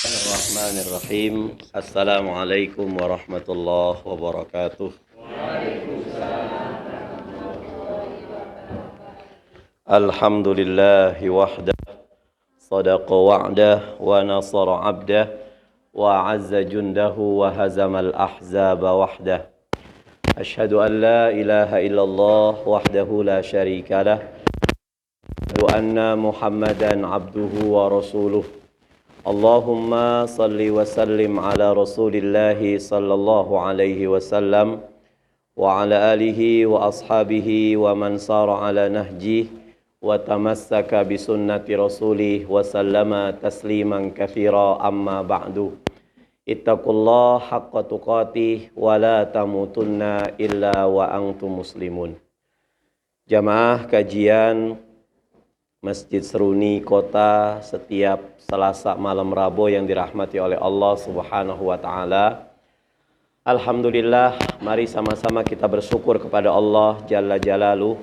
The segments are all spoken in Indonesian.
Bismillahirrahmanirrahim. Assalamualaikum warahmatullahi wabarakatuh. Alhamdulillahi wahdah, sadaqa wa'dah, wa nasara abdah, wa azza jundahu, wa hazamal ahzaba wahdah. Ashhadu an la ilaha illallah wahdahu la syarika lah. Ashhadu anna Muhammadan abduhu wa rasuluh. Allahumma salli wa sallim ala rasulillahi sallallahu alaihi wasallam wa ala alihi wa ashabihi wa man sara ala nahjih wa tamassaka bi sunnati rasulih wa sallama tasliman katsira amma ba'du. Ittaqullaha haqqa tuqatih wa la tamutunna illa wa antum muslimun. Jamaah kajian Masjid Seruni Kota setiap Selasa malam Rabu yang dirahmati oleh Allah Subhanahu wa taala. Alhamdulillah, mari sama-sama kita bersyukur kepada Allah Jalla Jalaluh.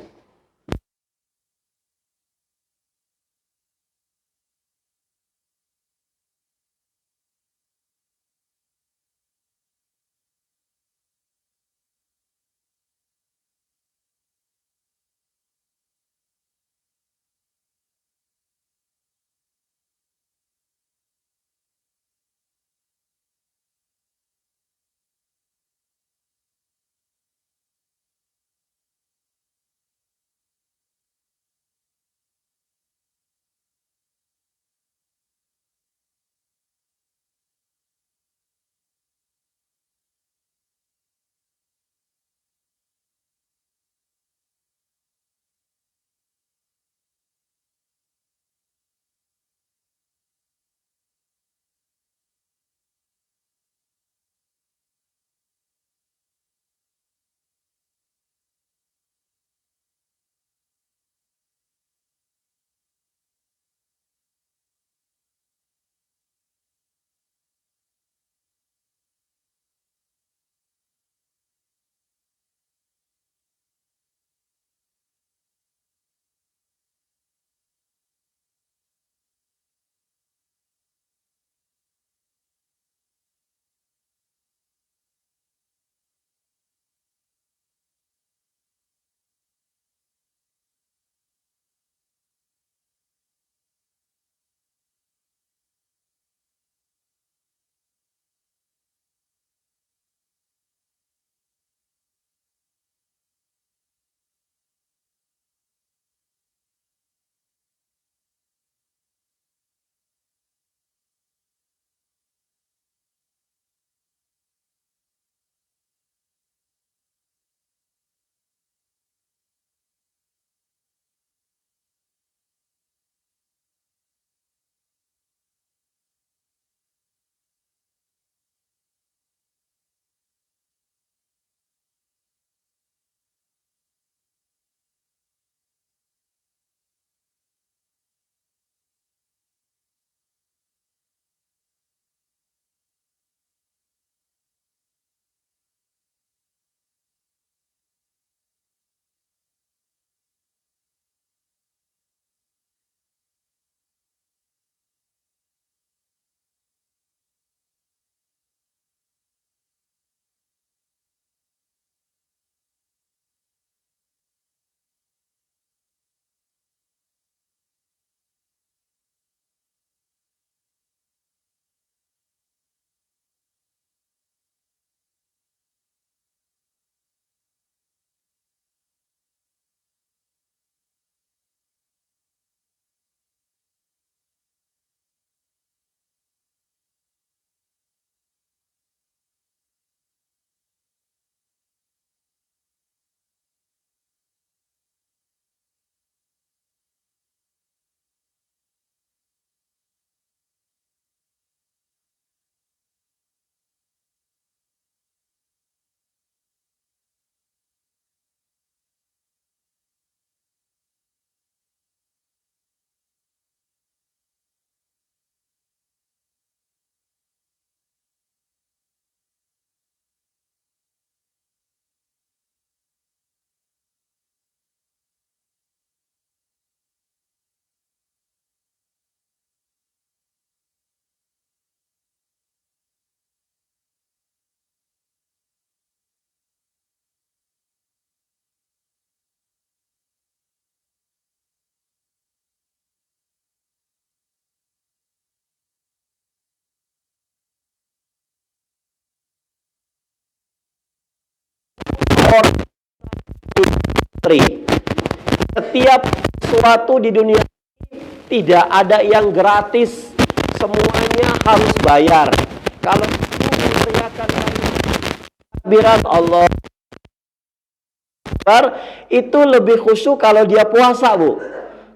orang istri. Setiap sesuatu di dunia tidak ada yang gratis, semuanya harus bayar. Kalau meneriakan takbiran Allah itu lebih khusyuk kalau dia puasa, Bu.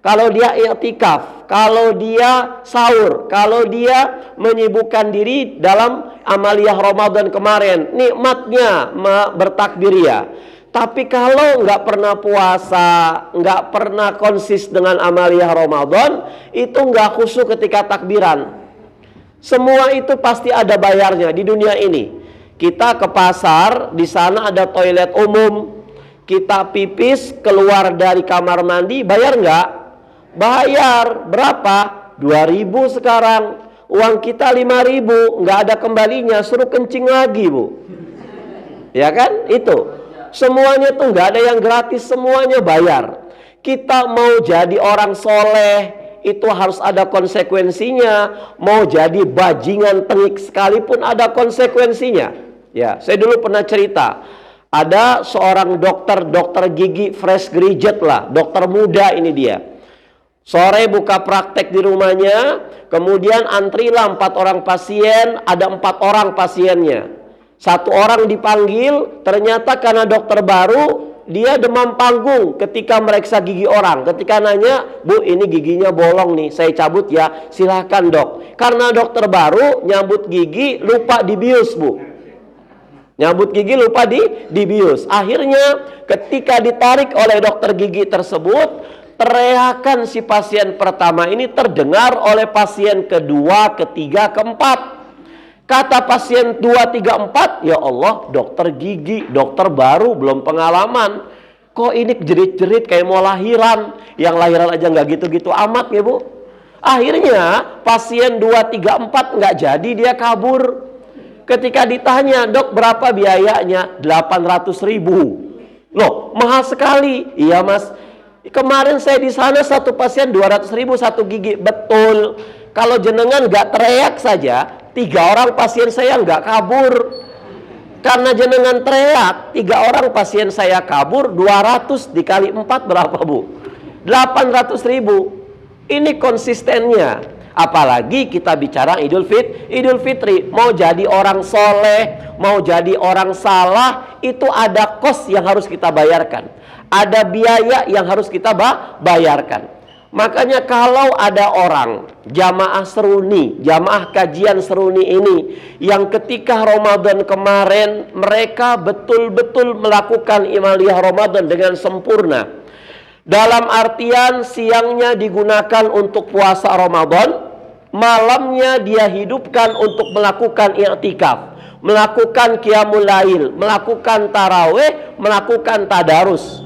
Kalau dia i'tikaf, kalau dia sahur, kalau dia menyibukkan diri dalam amaliyah Ramadan kemarin, nikmatnya bertakbir ya. Tapi kalau nggak pernah puasa, nggak pernah konsis dengan amaliyah Ramadan, itu nggak khusyuk ketika takbiran. Semua itu pasti ada bayarnya di dunia ini. Kita ke pasar, di sana ada toilet umum. Kita pipis, keluar dari kamar mandi, bayar nggak? Bayar. Berapa? 2.000 sekarang. Uang kita 5.000, nggak ada kembalinya, suruh kencing lagi, Bu. Ya kan? Itu. Semuanya tuh nggak ada yang gratis, semuanya bayar. Kita mau jadi orang soleh, itu harus ada konsekuensinya. Mau jadi bajingan tengik sekalipun ada konsekuensinya. Ya, saya dulu pernah cerita. Ada seorang dokter gigi fresh graduate lah, dokter muda ini dia. Sore buka praktek di rumahnya, kemudian antrilah 4 orang pasien, ada 4 orang pasiennya. 1 orang dipanggil, ternyata karena dokter baru, dia demam panggung ketika meriksa gigi orang. Ketika nanya, Bu ini giginya bolong nih, saya cabut ya, silahkan dok. Karena dokter baru, nyambut gigi lupa dibius, Bu. Nyambut gigi lupa dibius. Akhirnya ketika ditarik oleh dokter gigi tersebut, teriakan si pasien pertama ini terdengar oleh pasien kedua, ketiga, keempat. Kata pasien 2, 3, 4, ya Allah, dokter gigi, dokter baru, belum pengalaman. Kok ini jerit-jerit kayak mau lahiran? Yang lahiran aja nggak gitu-gitu amat ya, Bu. Akhirnya pasien 2, 3, 4 nggak jadi, dia kabur. Ketika ditanya, dok berapa biayanya? 800.000. Loh, mahal sekali. Iya mas, kemarin saya di sana satu pasien 200.000 1 gigi. Betul. Kalau jenengan nggak teriak saja, 3 orang pasien saya nggak kabur. Karena jenengan teriak, 3 orang pasien saya kabur, 200 dikali 4 berapa, Bu? 800.000. Ini konsistennya. Apalagi kita bicara Idul Fitri. Mau jadi orang soleh, mau jadi orang salah, itu ada kos yang harus kita bayarkan. Ada biaya yang harus kita bayarkan. Makanya kalau ada orang jamaah seruni, jamaah kajian seruni ini, yang ketika Ramadan kemarin mereka betul-betul melakukan amaliyah Ramadan dengan sempurna. Dalam artian siangnya digunakan untuk puasa Ramadan, malamnya dia hidupkan untuk melakukan i'tikaf, melakukan qiyamul lail, melakukan tarawih, melakukan tadarus.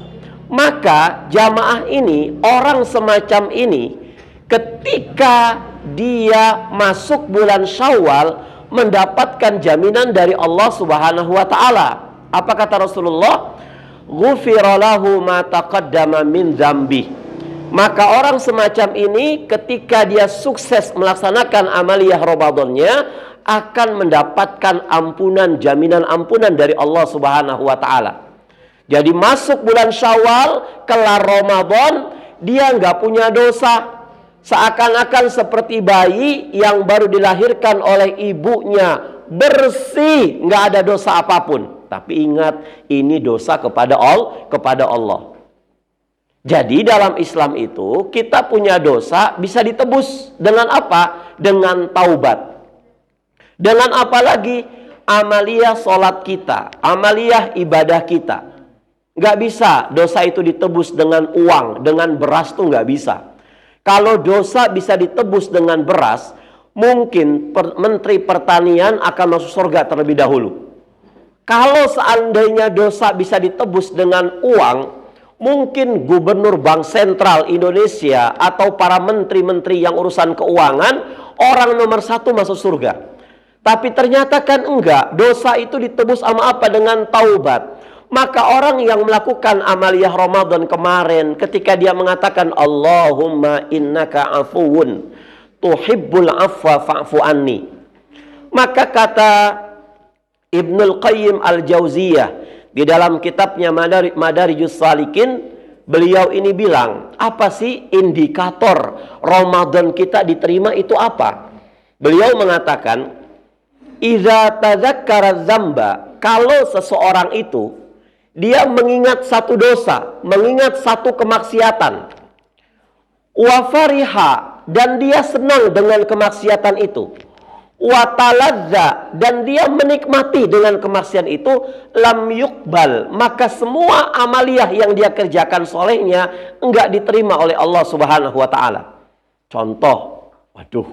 Maka jamaah ini, orang semacam ini, ketika dia masuk bulan Syawal, mendapatkan jaminan dari Allah Subhanahu wa taala. Apa kata Rasulullah? Ghufira lahu ma taqaddama min dzambi. Maka orang semacam ini ketika dia sukses melaksanakan amaliyah Ramadannya akan mendapatkan ampunan, jaminan ampunan dari Allah Subhanahu wa taala. Jadi masuk bulan Syawal, kelar Ramadan, dia nggak punya dosa. Seakan-akan seperti bayi yang baru dilahirkan oleh ibunya, bersih, nggak ada dosa apapun. Tapi ingat, ini dosa kepada Allah. Jadi dalam Islam itu kita punya dosa bisa ditebus dengan apa? Dengan taubat. Dengan apa lagi? Amaliyah sholat kita, amaliyah ibadah kita. Nggak bisa dosa itu ditebus dengan uang, dengan beras tuh nggak bisa. Kalau dosa bisa ditebus dengan beras, mungkin Menteri Pertanian akan masuk surga terlebih dahulu. Kalau seandainya dosa bisa ditebus dengan uang, mungkin Gubernur Bank Sentral Indonesia atau para menteri-menteri yang urusan keuangan, orang nomor 1 masuk surga. Tapi ternyata kan enggak, dosa itu ditebus sama apa? Dengan taubat. Maka orang yang melakukan amaliyah Ramadan kemarin, ketika dia mengatakan Allahumma innaka afuwun tuhibbul afwa fa'fu anni, maka kata Ibnul Qayyim al-Jauziyah Di dalam kitabnya Madarijus Salikin, beliau ini bilang, apa sih indikator Ramadan kita diterima itu apa? Beliau mengatakan, idza tadzakkara dzamba, kalau seseorang itu dia mengingat satu dosa, mengingat satu kemaksiatan, wa fariha, dan dia senang dengan kemaksiatan itu, wa taladza, dan dia menikmati dengan kemaksiatan itu, lam yuqbal, maka semua amaliyah yang dia kerjakan solehnya enggak diterima oleh Allah Subhanahu wa taala. Contoh, waduh,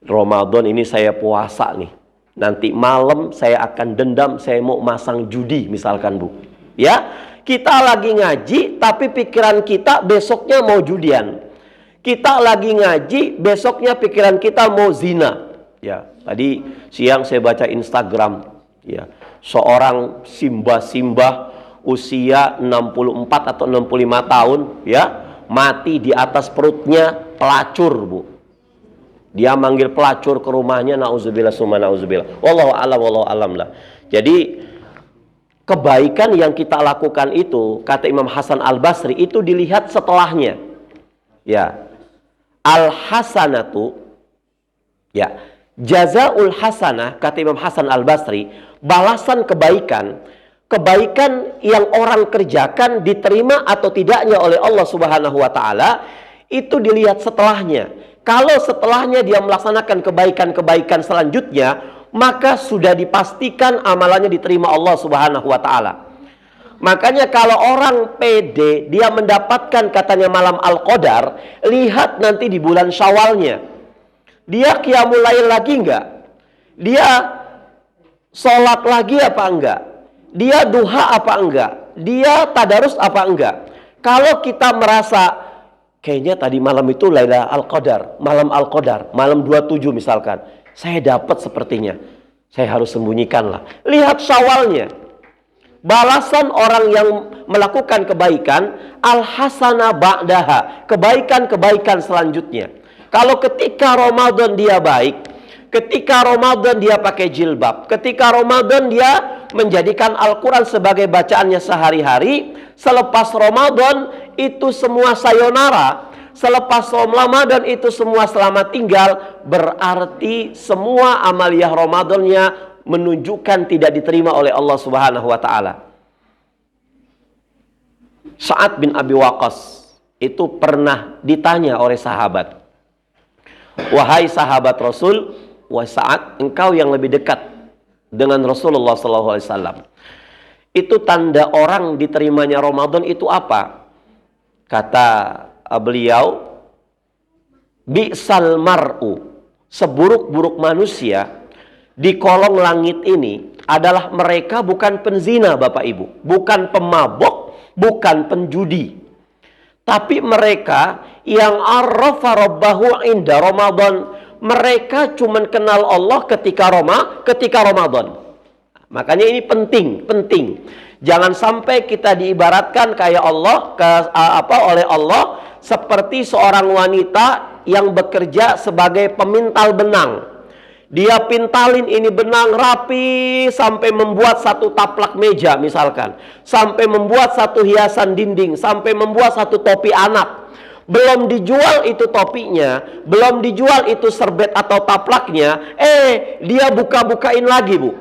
Ramadan ini saya puasa nih, nanti malam saya akan dendam, saya mau masang judi misalkan, Bu. Ya, kita lagi ngaji tapi pikiran kita besoknya mau judian. Kita lagi ngaji, besoknya pikiran kita mau zina. Ya, tadi siang saya baca Instagram, ya, seorang simbah-simbah usia 64 atau 65 tahun, ya, mati di atas perutnya pelacur, Bu. Dia manggil pelacur ke rumahnya, nauzubillah summa nauzubillah. Wallahu alam lah. Jadi kebaikan yang kita lakukan itu, kata Imam Hasan Al-Basri, itu dilihat setelahnya. Ya. Al-hasanatu, ya, jazaul hasanah, kata Imam Hasan Al-Basri, balasan kebaikan. Kebaikan yang orang kerjakan diterima atau tidaknya oleh Allah Subhanahu wa taala itu dilihat setelahnya. Kalau setelahnya dia melaksanakan kebaikan-kebaikan selanjutnya, maka sudah dipastikan amalannya diterima Allah Subhanahu wa taala. Makanya kalau orang pede, dia mendapatkan katanya malam Al-Qadar, lihat nanti di bulan Syawalnya. Dia qiyamul lail lagi enggak? Dia sholat lagi apa enggak? Dia duha apa enggak? Dia tadarus apa enggak? Kalau kita merasa kayaknya tadi malam itu Lailatul Al-Qadar, malam Al-Qadar, malam 27 misalkan, saya dapat sepertinya, saya harus sembunyikanlah. Lihat Syawalnya. Balasan orang yang melakukan kebaikan, al-hasanah ba'daha, kebaikan-kebaikan selanjutnya. Kalau ketika Ramadan dia baik, ketika Ramadan dia pakai jilbab, ketika Ramadan dia menjadikan Al-Quran sebagai bacaannya sehari-hari, selepas Ramadan itu semua sayonara, selepas Ramadan itu semua selamat tinggal, berarti semua amaliyah Ramadannya menunjukkan tidak diterima oleh Allah Subhanahu wa taala. Sa'ad bin Abi Waqqas itu pernah ditanya oleh sahabat, wahai sahabat Rasul, wahai Sa'ad, engkau yang lebih dekat dengan Rasulullah SAW, itu tanda orang diterimanya Ramadan itu apa? Kata beliau, bi'sal mar'u, seburuk-buruk manusia di kolong langit ini adalah mereka bukan penzina, Bapak Ibu, bukan pemabok, bukan penjudi, tapi mereka yang arrafa rabbahu inda Ramadan. Mereka cuma kenal Allah ketika Ramadan. Makanya ini penting. Jangan sampai kita diibaratkan kayak oleh Allah seperti seorang wanita yang bekerja sebagai pemintal benang. Dia pintalin ini benang rapi sampai membuat satu taplak meja misalkan, sampai membuat satu hiasan dinding, sampai membuat satu topi anak. Belum dijual itu topinya, belum dijual itu serbet atau taplaknya, dia buka-bukain lagi, Bu.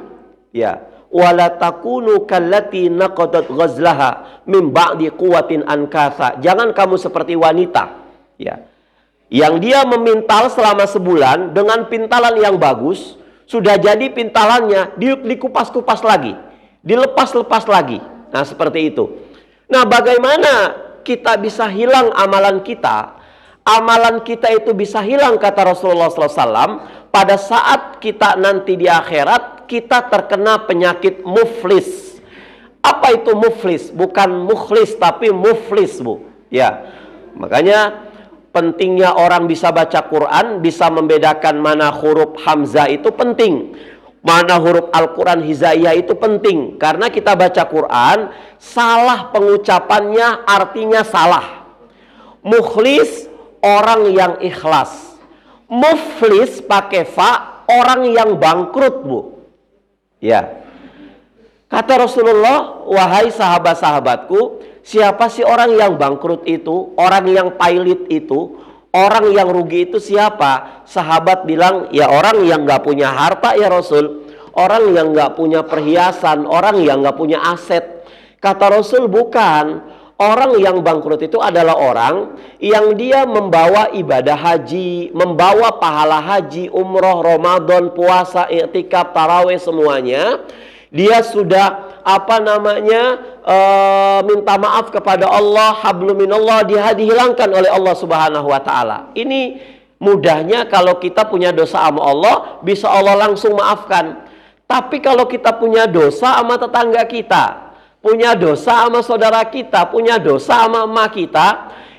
Ya, wala takunu kallati naqadat ghazlaha min ba'di quwwatin ankatha. Jangan kamu seperti wanita, ya, yang dia memintal selama sebulan dengan pintalan yang bagus, sudah jadi pintalannya dikupas-kupas lagi, dilepas-lepas lagi. Nah, seperti itu. Nah, bagaimana kita bisa hilang amalan kita? Amalan kita itu bisa hilang, kata Rasulullah SAW, pada saat kita nanti di akhirat, kita terkena penyakit muflis. Apa itu muflis? Bukan mukhlis, tapi muflis, Bu. Ya, makanya pentingnya orang bisa baca Quran, bisa membedakan mana huruf Hamzah itu penting, mana huruf Al-Quran hizaiyah itu penting. Karena kita baca Quran, salah pengucapannya artinya salah. Mukhlis, orang yang ikhlas. Muflis pakai fa, orang yang bangkrut, Bu. Ya. Kata Rasulullah, wahai sahabat-sahabatku, siapa sih orang yang bangkrut itu, orang yang pailit itu, orang yang rugi itu siapa? Sahabat bilang, ya orang yang gak punya harta ya Rasul, orang yang gak punya perhiasan, orang yang gak punya aset. Kata Rasul, bukan. Orang yang bangkrut itu adalah orang yang dia membawa ibadah haji, membawa pahala haji, umroh, Ramadan, puasa, i'tikaf, tarawih semuanya. Dia sudah minta maaf kepada Allah, hablum minallah, dia dihilangkan oleh Allah Subhanahu wa taala. Ini mudahnya kalau kita punya dosa sama Allah, bisa Allah langsung maafkan. Tapi kalau kita punya dosa sama tetangga kita, punya dosa sama saudara kita, punya dosa sama emak kita,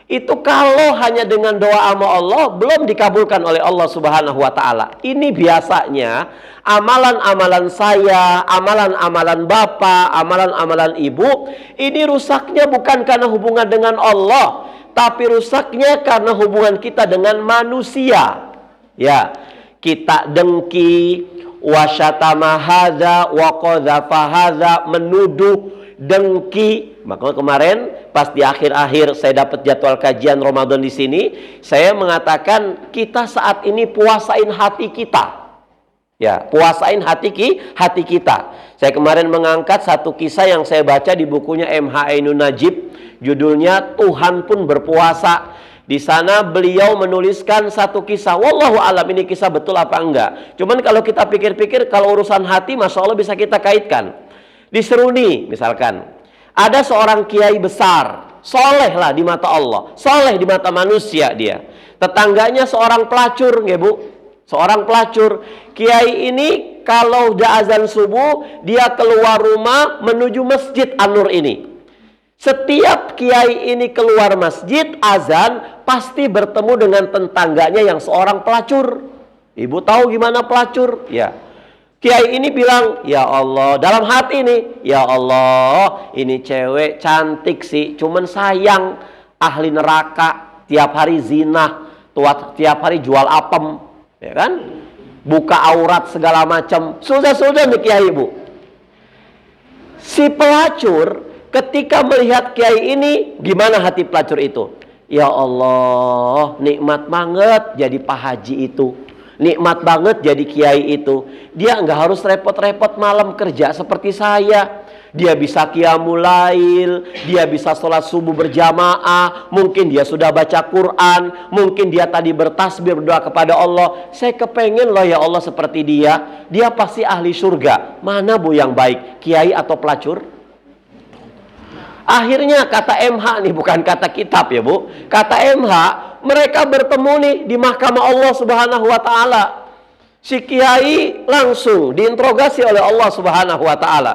itu kalau hanya dengan doa sama Allah belum dikabulkan oleh Allah Subhanahu wa taala. Ini biasanya amalan-amalan saya, amalan-amalan bapak, amalan-amalan ibu, ini rusaknya bukan karena hubungan dengan Allah, tapi rusaknya karena hubungan kita dengan manusia. Ya, kita dengki, wasyatama hadza wa qadzafa hadza, menuduh, dengki. Maka kemarin pas di akhir-akhir saya dapat jadwal kajian Ramadan di sini, saya mengatakan kita saat ini puasain hati kita. Ya, puasain hati kita. Saya kemarin mengangkat satu kisah yang saya baca di bukunya MH Ainun Najib, judulnya Tuhan Pun Berpuasa. Di sana beliau menuliskan satu kisah. Wallahu alam ini kisah betul apa enggak. Cuman kalau kita pikir-pikir, kalau urusan hati, masya Allah bisa kita kaitkan. Di Seruni misalkan, ada seorang kiai besar, soleh lah di mata Allah, soleh di mata manusia dia. Tetangganya seorang pelacur, ya Bu, seorang pelacur. Kiai ini kalau udah azan subuh, dia keluar rumah menuju masjid An-Nur ini. Setiap kiai ini keluar masjid azan, pasti bertemu dengan tetangganya yang seorang pelacur. Ibu tahu gimana pelacur? Ya. Kiai ini bilang, ya Allah, dalam hati ini, ya Allah, ini cewek cantik sih, cuman sayang, ahli neraka, tiap hari zina, tiap hari jual apem, ya kan? Buka aurat segala macam. Sudah nih kiai, Bu. Si pelacur ketika melihat kiai ini, gimana hati pelacur itu? Ya Allah, nikmat banget jadi Pak Haji itu. Nikmat banget jadi kiai itu. Dia nggak harus repot-repot malam kerja seperti saya. Dia bisa qiyamul lail, dia bisa sholat subuh berjamaah, mungkin dia sudah baca Quran, mungkin dia tadi bertasbih berdoa kepada Allah. Saya kepengen loh ya Allah seperti dia. Dia pasti ahli surga. Mana Bu yang baik, kiai atau pelacur? Akhirnya kata MH nih, bukan kata kitab ya Bu, kata MH, mereka bertemu nih di mahkamah Allah Subhanahu wa taala. Si kiai langsung diinterogasi oleh Allah Subhanahu wa taala.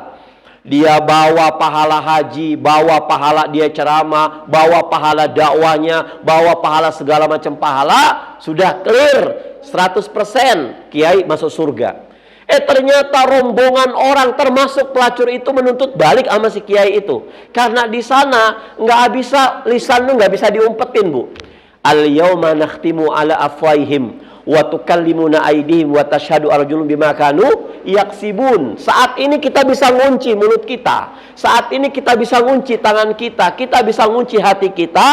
Dia bawa pahala haji, bawa pahala dia ceramah, bawa pahala dakwahnya, bawa pahala segala macam pahala, sudah clear 100% kiai masuk surga. Ternyata rombongan orang termasuk pelacur itu menuntut balik sama si kiai itu. Karena di sana nggak bisa, lisan lu nggak bisa diumpetin Bu. Al-yawma nakhtimu ala afwaihim wa tukallimuna aydihim wa tashhadu arjulum bima kanu yaksibun. Saat ini kita bisa ngunci mulut kita. Saat ini kita bisa ngunci tangan kita. Kita bisa ngunci hati kita.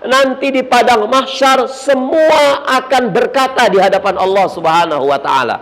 Nanti di padang mahsyar semua akan berkata di hadapan Allah Subhanahu wa taala.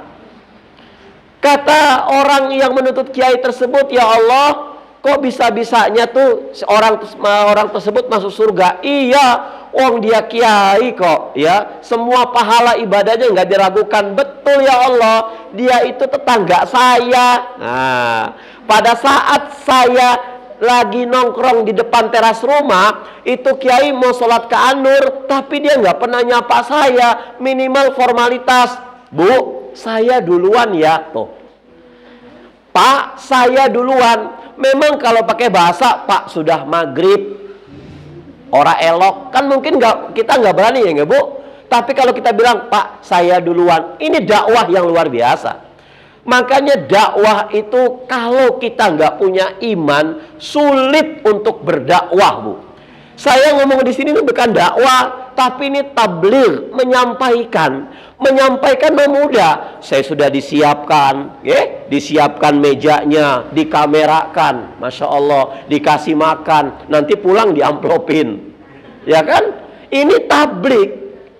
Kata orang yang menuntut kiai tersebut, ya Allah, kok bisa-bisanya tuh orang tersebut masuk surga? Iya, wong dia kiai kok, ya. Semua pahala ibadahnya nggak diragukan. Betul ya Allah, dia itu tetangga saya. Nah, pada saat saya lagi nongkrong di depan teras rumah, itu kiai mau sholat ke An-Nur, tapi dia nggak pernah nyapa saya. Minimal formalitas, Bu, saya duluan ya, tuh. Pak, saya duluan. Memang kalau pakai bahasa, Pak sudah maghrib, ora elok, kan mungkin kita nggak berani ya nggak Bu? Tapi kalau kita bilang, Pak saya duluan, ini dakwah yang luar biasa. Makanya dakwah itu kalau kita nggak punya iman, sulit untuk berdakwah Bu. Saya ngomong di sini ini bukan dakwah, Tapi ini tabligh, menyampaikan mudah. Saya sudah disiapkan, disiapkan mejanya, dikamerakan, masya Allah, dikasih makan, nanti pulang diamplopin, ya kan? Ini tabligh,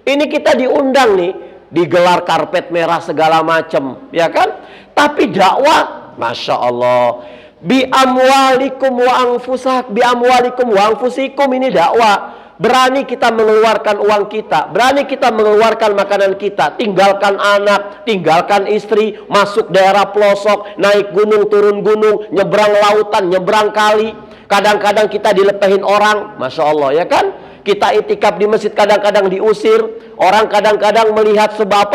ini kita diundang nih, digelar karpet merah segala macam, ya kan? Tapi dakwah, masya Allah, bi amwalikum wa anfusikum, ini dakwah. Berani kita mengeluarkan uang kita, berani kita mengeluarkan makanan kita, tinggalkan anak, tinggalkan istri, masuk daerah pelosok, naik gunung, turun gunung, nyebrang lautan, nyebrang kali. Kadang-kadang kita dilepehin orang, masya Allah, ya kan? Kita itikaf di masjid, kadang-kadang diusir. Orang kadang-kadang melihat sebelah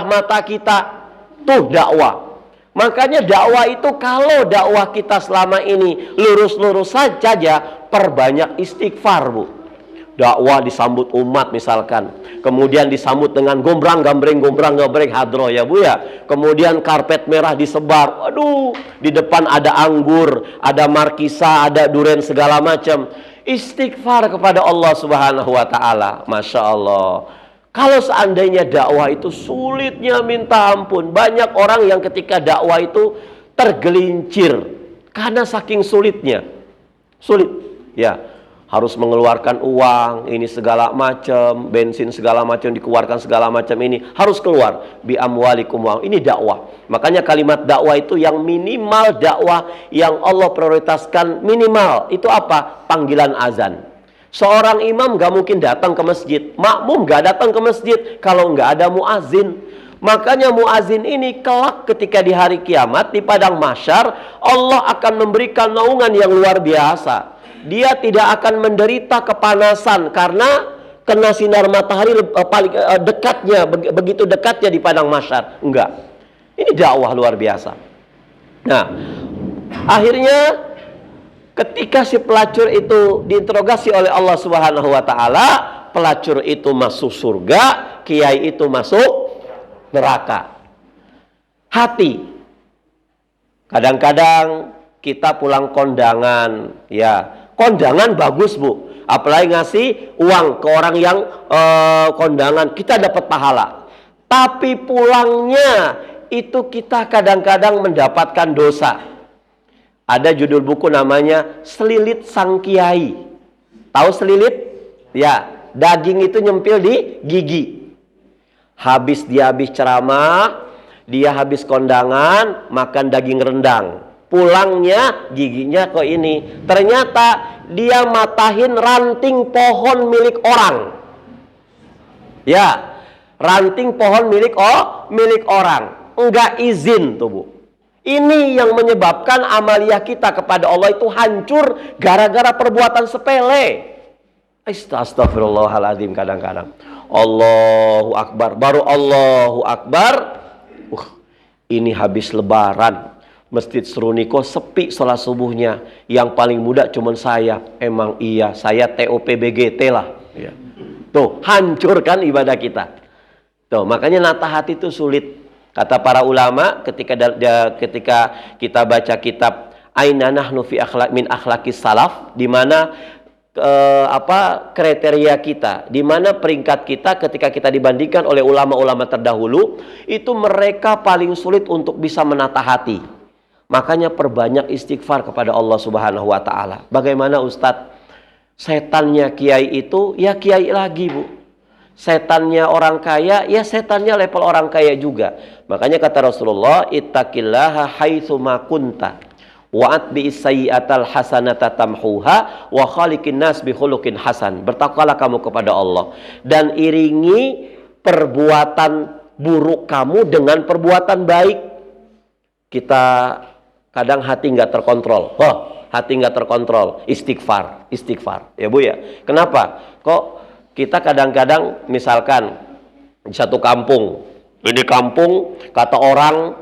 mata kita. Tuh dakwah. Makanya dakwah itu, kalau dakwah kita selama ini lurus-lurus saja, perbanyak istighfar, Bu. Dakwah disambut umat misalkan, kemudian disambut dengan gombrang-gambreng hadroh, ya Bu ya. Kemudian karpet merah disebar. Waduh, di depan ada anggur, ada markisa, ada duren segala macam. Istighfar kepada Allah Subhanahu wa taala. Masya Allah. Kalau seandainya dakwah itu sulitnya minta ampun. Banyak orang yang ketika dakwah itu tergelincir karena saking sulitnya. Sulit, ya. Harus mengeluarkan uang, ini segala macam, bensin segala macam, dikeluarkan segala macam, ini harus keluar. Bi amwalikum wa, ini dakwah. Makanya kalimat dakwah itu yang minimal dakwah yang Allah prioritaskan minimal itu apa? Panggilan azan. Seorang imam gak mungkin datang ke masjid, makmum gak datang ke masjid kalau gak ada muazin. Makanya muazin ini kelak ketika di hari kiamat, di padang mahsyar, Allah akan memberikan naungan yang luar biasa. Dia tidak akan menderita kepanasan karena kena sinar matahari paling dekatnya, begitu dekatnya di padang mahsyar. Enggak. Ini dakwah luar biasa. Nah, akhirnya ketika si pelacur itu diinterogasi oleh Allah Subhanahu wa taala, pelacur itu masuk surga, kiai itu masuk neraka. Hati. Kadang-kadang kita pulang kondangan, ya. Kondangan bagus, Bu. Apalagi ngasih uang ke orang yang kondangan, kita dapat pahala. Tapi pulangnya itu kita kadang-kadang mendapatkan dosa. Ada judul buku namanya Selilit Sang Kiai. Tahu selilit? Ya, daging itu nyempil di gigi. Habis ceramah, dia habis kondangan, makan daging rendang. Pulangnya giginya kok ini. Ternyata dia matahin ranting pohon milik orang. Ya, ranting pohon milik orang. Enggak izin tuh, Bu. Ini yang menyebabkan amaliyah kita kepada Allah itu hancur gara-gara perbuatan sepele. Astagfirullahaladzim kadang-kadang. Allahu Akbar. Baru Allahu Akbar. Ini habis lebaran. Masjid Seruniko sepi sholat subuhnya. Yang paling muda cuman saya. Emang iya, saya TOPBGT lah. Ya. Tuh, hancurkan ibadah kita. Tuh, makanya nata hati itu sulit. Kata para ulama ketika kita baca kitab Aina nahnu fi min akhlaqis salaf, di mana kriteria kita, di mana peringkat kita ketika kita dibandingkan oleh ulama-ulama terdahulu, itu mereka paling sulit untuk bisa menata hati. Makanya perbanyak istighfar kepada Allah Subhanahu wa taala. Bagaimana Ustadz? Setannya kiai itu ya kiai lagi, Bu. Setannya orang kaya ya setannya level orang kaya juga. Makanya kata Rasulullah, ittaqillaha haitsu ma kunta wa atbi'is sayyi'atal hasanata tamhuha wa khaliqin nas bi khuluqin hasan. Bertakwalah kamu kepada Allah dan iringi perbuatan buruk kamu dengan perbuatan baik. Kita kadang hati nggak terkontrol. Hati nggak terkontrol. Istighfar. Ya Bu ya. Kenapa? Kok kita kadang-kadang misalkan di satu kampung. Ini kampung kata orang,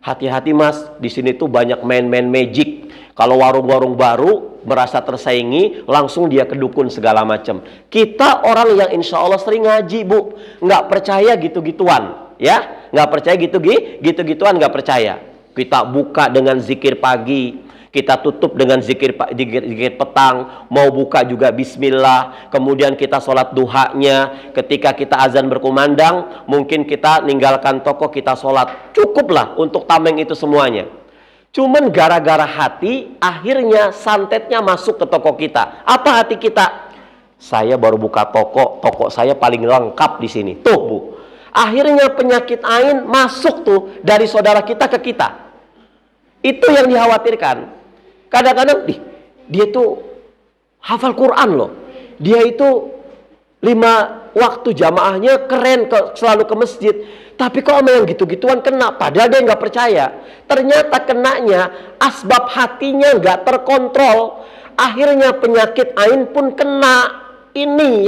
hati-hati Mas, di sini tuh banyak main-main magic. Kalau warung-warung baru merasa tersaingi, langsung dia ke dukun segala macam. Kita orang yang insya Allah sering ngaji, Bu, nggak percaya gitu-gituan, ya, nggak percaya gitu-gituan, nggak percaya. Kita buka dengan zikir pagi, Kita tutup dengan zikir petang, mau buka juga bismillah, kemudian kita sholat duhanya, ketika kita azan berkumandang, mungkin kita ninggalkan toko, kita sholat. Cukuplah untuk tameng itu semuanya. Cuman gara-gara hati, akhirnya santetnya masuk ke toko kita. Apa hati kita? Saya baru buka toko saya paling lengkap di sini. Tuh Bu, akhirnya penyakit ain masuk tuh dari saudara kita ke kita. Itu yang dikhawatirkan. Kadang-kadang dia tuh hafal Quran loh. Dia itu 5 waktu jamaahnya keren, selalu ke masjid. Tapi kok sama yang gitu-gituan kena, padahal dia nggak percaya. Ternyata kenanya asbab hatinya nggak terkontrol. Akhirnya penyakit ain pun kena. Ini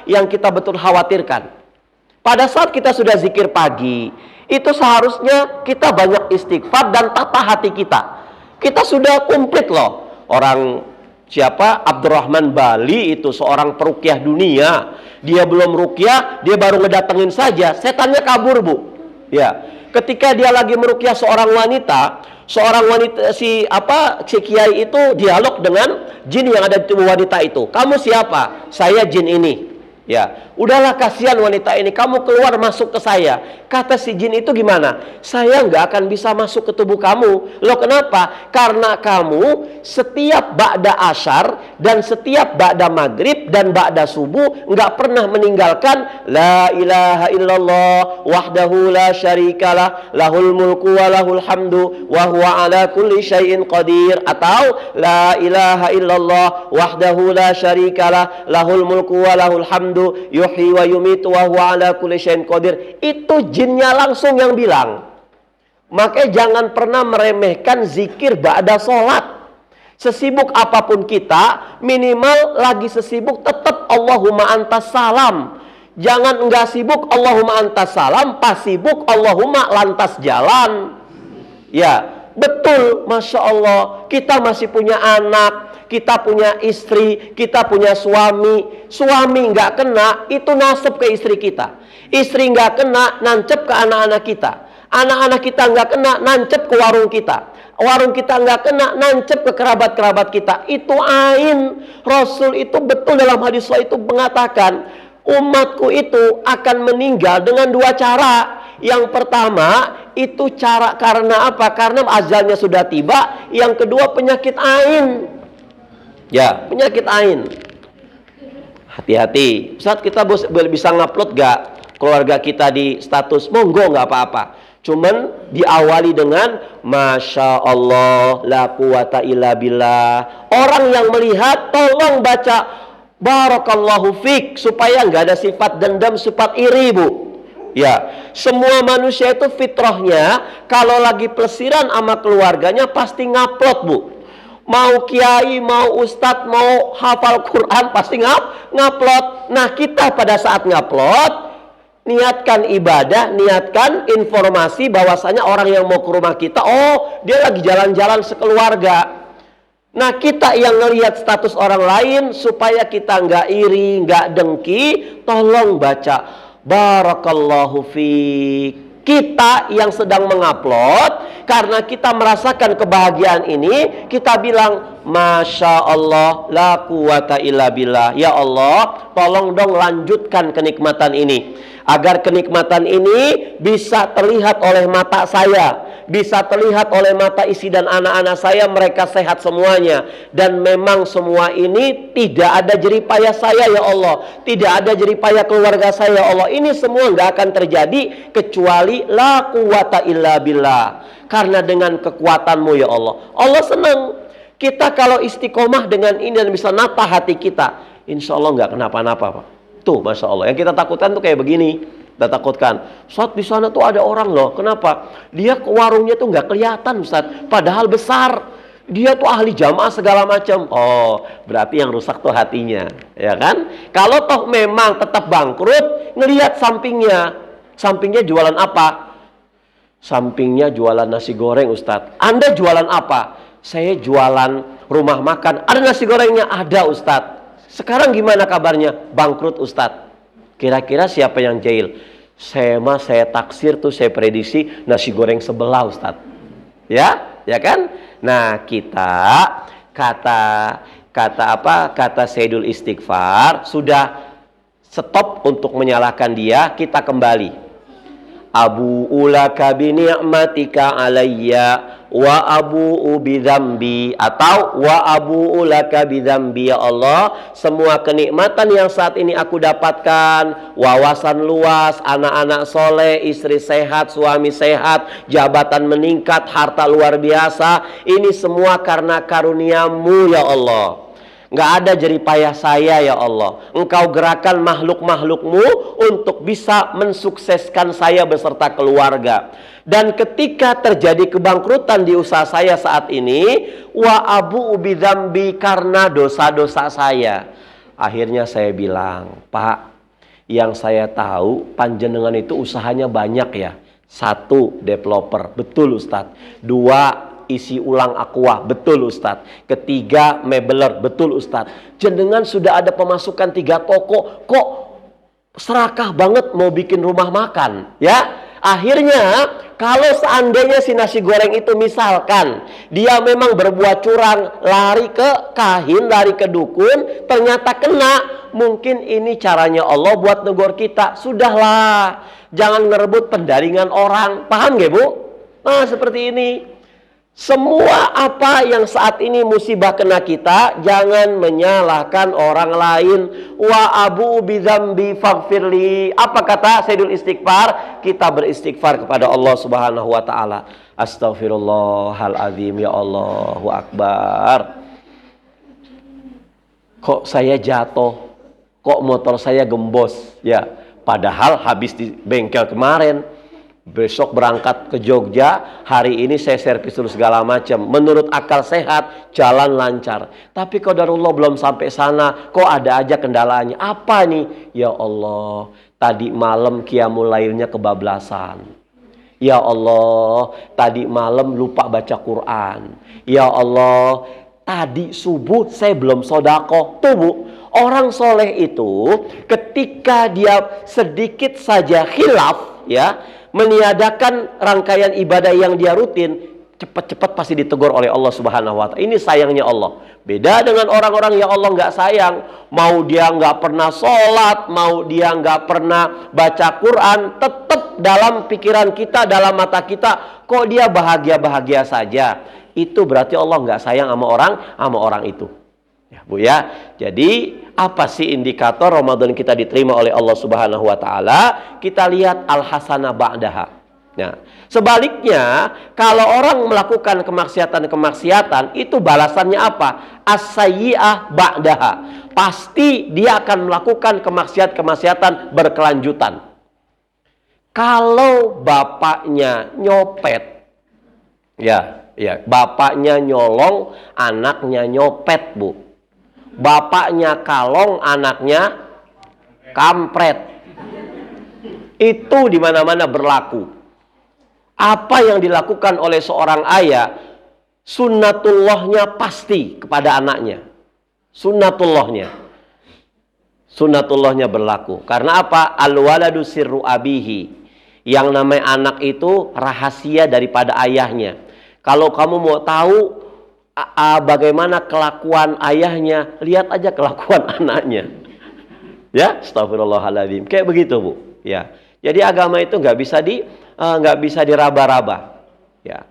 yang kita betul khawatirkan. Pada saat kita sudah zikir pagi, itu seharusnya kita banyak istighfar dan tata hati kita. Kita sudah komplit loh. Orang siapa? Abdurrahman Bali itu seorang peruqyah dunia. Dia belum ruqyah, dia baru ngedatengin saja, setannya kabur Bu. Ya, ketika dia lagi meruqyah seorang wanita si kiai itu dialog dengan jin yang ada di tubuh wanita itu. Kamu siapa? Saya jin ini. Ya, udahlah kasihan wanita ini, kamu keluar masuk ke saya. Kata si jin itu gimana? Saya nggak akan bisa masuk ke tubuh kamu. Loh kenapa? Karena kamu setiap ba'da asyar dan setiap ba'da maghrib dan ba'da subuh nggak pernah meninggalkan la ilaha illallah wahdahu la syarikalah lahul mulku wa lahul hamdu wa huwa ala kulli syai'in qadir, atau la ilaha illallah wahdahu la syarikalah lahul mulku wa lahul hamdu yuhyi wa yumitu wa huwa ala kulli syai'in qadir. Itu jinnya langsung yang bilang. Makanya jangan pernah meremehkan zikir ba'da sholat. Sesibuk apapun kita, minimal lagi sesibuk tetap Allahumma antas salam. Jangan enggak sibuk Allahumma antas salam, pas sibuk Allahumma lantas jalan. Ya, betul, Masya Allah. Kita masih punya anak, kita punya istri, kita punya suami. Suami nggak kena, itu nasib ke istri kita. Istri nggak kena, nancep ke anak-anak kita. Anak-anak kita nggak kena, nancep ke warung kita. Warung kita nggak kena, nancep ke kerabat-kerabat kita. Itu ain. Rasul itu betul dalam hadis itu mengatakan, umatku itu akan meninggal dengan 2 cara. Yang pertama, itu cara karena apa? Karena ajalnya sudah tiba. Yang kedua, penyakit ain. Ya, penyakit ain. Hati-hati. Saat kita bisa ngupload gak keluarga kita di status? Monggo, nggak apa-apa. Cuman diawali dengan Masya Allah la quwata illa billah. Orang yang melihat tolong baca Barakallahu fik, supaya nggak ada sifat dendam, sifat iri Bu. Ya, semua manusia itu fitrahnya kalau lagi pelesiran sama keluarganya pasti ngupload Bu. Mau kiai, mau ustadz, mau hafal Quran pasti ngupload. Nah, kita pada saat ngupload, niatkan ibadah, niatkan informasi bahwasanya orang yang mau ke rumah kita, oh dia lagi jalan-jalan sekeluarga. Nah, kita yang ngelihat status orang lain supaya kita nggak iri, nggak dengki, tolong baca Barakallahu fiik. Kita yang sedang mengupload, karena kita merasakan kebahagiaan ini, kita bilang Masya Allah la quwata illa billah. Ya Allah, tolong dong lanjutkan kenikmatan ini, agar kenikmatan ini bisa terlihat oleh mata saya, bisa terlihat oleh mata istri dan anak-anak saya, mereka sehat semuanya. Dan memang semua ini tidak ada jeripayah saya ya Allah, tidak ada jeripayah keluarga saya ya Allah. Ini semua nggak akan terjadi kecuali la quwata illa billah, karena dengan kekuatanmu ya Allah. Allah senang kita kalau istiqomah dengan ini dan bisa nata hati kita, insya Allah nggak kenapa-napa Pak. Tuh Masya Allah, yang kita takutkan tuh kayak begini. Kita takutkan, Ustaz di sana tuh ada orang loh, kenapa? Dia ke warungnya tuh nggak kelihatan Ustaz, padahal besar. Dia tuh ahli jamaah segala macam. Oh, berarti yang rusak tuh hatinya, ya kan? Kalau toh memang tetap bangkrut, ngelihat sampingnya. Sampingnya jualan apa? Sampingnya jualan nasi goreng Ustaz. Anda jualan apa? Saya jualan rumah makan. Ada nasi gorengnya? Ada Ustaz. Sekarang gimana kabarnya? Bangkrut Ustaz. Kira-kira siapa yang jahil? Saya taksir tuh, saya prediksi nasi goreng sebelah Ustaz. Ya kan? Nah, kita kata Sayyidul Istighfar sudah stop untuk menyalahkan dia, kita kembali. Abu'u laka bi ni'matika alayya wa abu'u bi dzambi, atau wa abu'u laka bi dzambi. Ya Allah, semua kenikmatan yang saat ini aku dapatkan, wawasan luas, anak-anak soleh, istri sehat, suami sehat, jabatan meningkat, harta luar biasa, ini semua karena karuniamu ya Allah. Nggak ada jeripayah saya ya Allah. Engkau gerakan makhluk-makhlukmu untuk bisa mensukseskan saya beserta keluarga. Dan ketika terjadi kebangkrutan di usaha saya saat ini, wa abu bidzambi, karena dosa-dosa saya. Akhirnya saya bilang, Pak, yang saya tahu panjenengan itu usahanya banyak ya. 1, developer, betul Ustadz. 2, isi ulang aqua, betul Ustadz. 3, mebeler, betul Ustadz. Jenengan sudah ada pemasukan 3 toko, kok serakah banget mau bikin rumah makan, ya? Akhirnya kalau seandainya si nasi goreng itu misalkan dia memang berbuat curang, lari ke kahin, lari ke dukun, ternyata kena, mungkin ini caranya Allah buat negor kita. Sudahlah, jangan ngerebut pendaringan orang, paham gak Bu? Nah, seperti ini. Semua apa yang saat ini musibah kena kita, jangan menyalahkan orang lain. Wa abu bidzambi faghfirli. Apa kata Sayyidul Istighfar? Kita beristighfar kepada Allah Subhanahu wa taala. Astaghfirullahaladzim, ya Allahu Akbar. Kok saya jatuh? Kok motor saya gembos? Ya, padahal habis di bengkel kemarin. Besok berangkat ke Jogja, hari ini saya servis terus segala macam. Menurut akal sehat, jalan lancar. Tapi qadarullah belum sampai sana, kok ada aja kendalanya. Apa nih? Ya Allah, tadi malam qiyamul lailnya kebablasan. Ya Allah, tadi malam lupa baca Quran. Ya Allah, tadi subuh saya belum sodaqoh. Tuh Bu, orang soleh itu ketika dia sedikit saja khilaf, ya, meniadakan rangkaian ibadah yang dia rutin, cepat-cepat pasti ditegur oleh Allah Subhanahu wa taala. Ini sayangnya Allah. Beda dengan orang-orang yang Allah nggak sayang, mau dia nggak pernah sholat, mau dia nggak pernah baca Quran, tetap dalam pikiran kita, dalam mata kita, kok dia bahagia-bahagia saja. Itu berarti Allah nggak sayang sama orang itu. Ya, Bu ya. Jadi apa sih indikator Ramadan kita diterima oleh Allah Subhanahu wa taala? Kita lihat al-hasanah ba'daha. Nah, sebaliknya kalau orang melakukan kemaksiatan itu balasannya apa? As-sayyi'ah ba'daha. Pasti dia akan melakukan kemaksiatan berkelanjutan. Kalau bapaknya nyopet, ya, bapaknya nyolong, anaknya nyopet, Bu. Bapaknya kalong, anaknya kampret. Itu di mana-mana berlaku. Apa yang dilakukan oleh seorang ayah, sunnatullahnya pasti kepada anaknya. Sunnatullahnya berlaku. Karena apa? Al-waladu sirru abihi. Yang namanya anak itu rahasia daripada ayahnya. Kalau kamu mau tahu bagaimana kelakuan ayahnya, lihat aja kelakuan anaknya. Ya, astagfirullahaladzim. Kayak begitu Bu. Ya, jadi agama itu nggak bisa diraba-raba. Ya,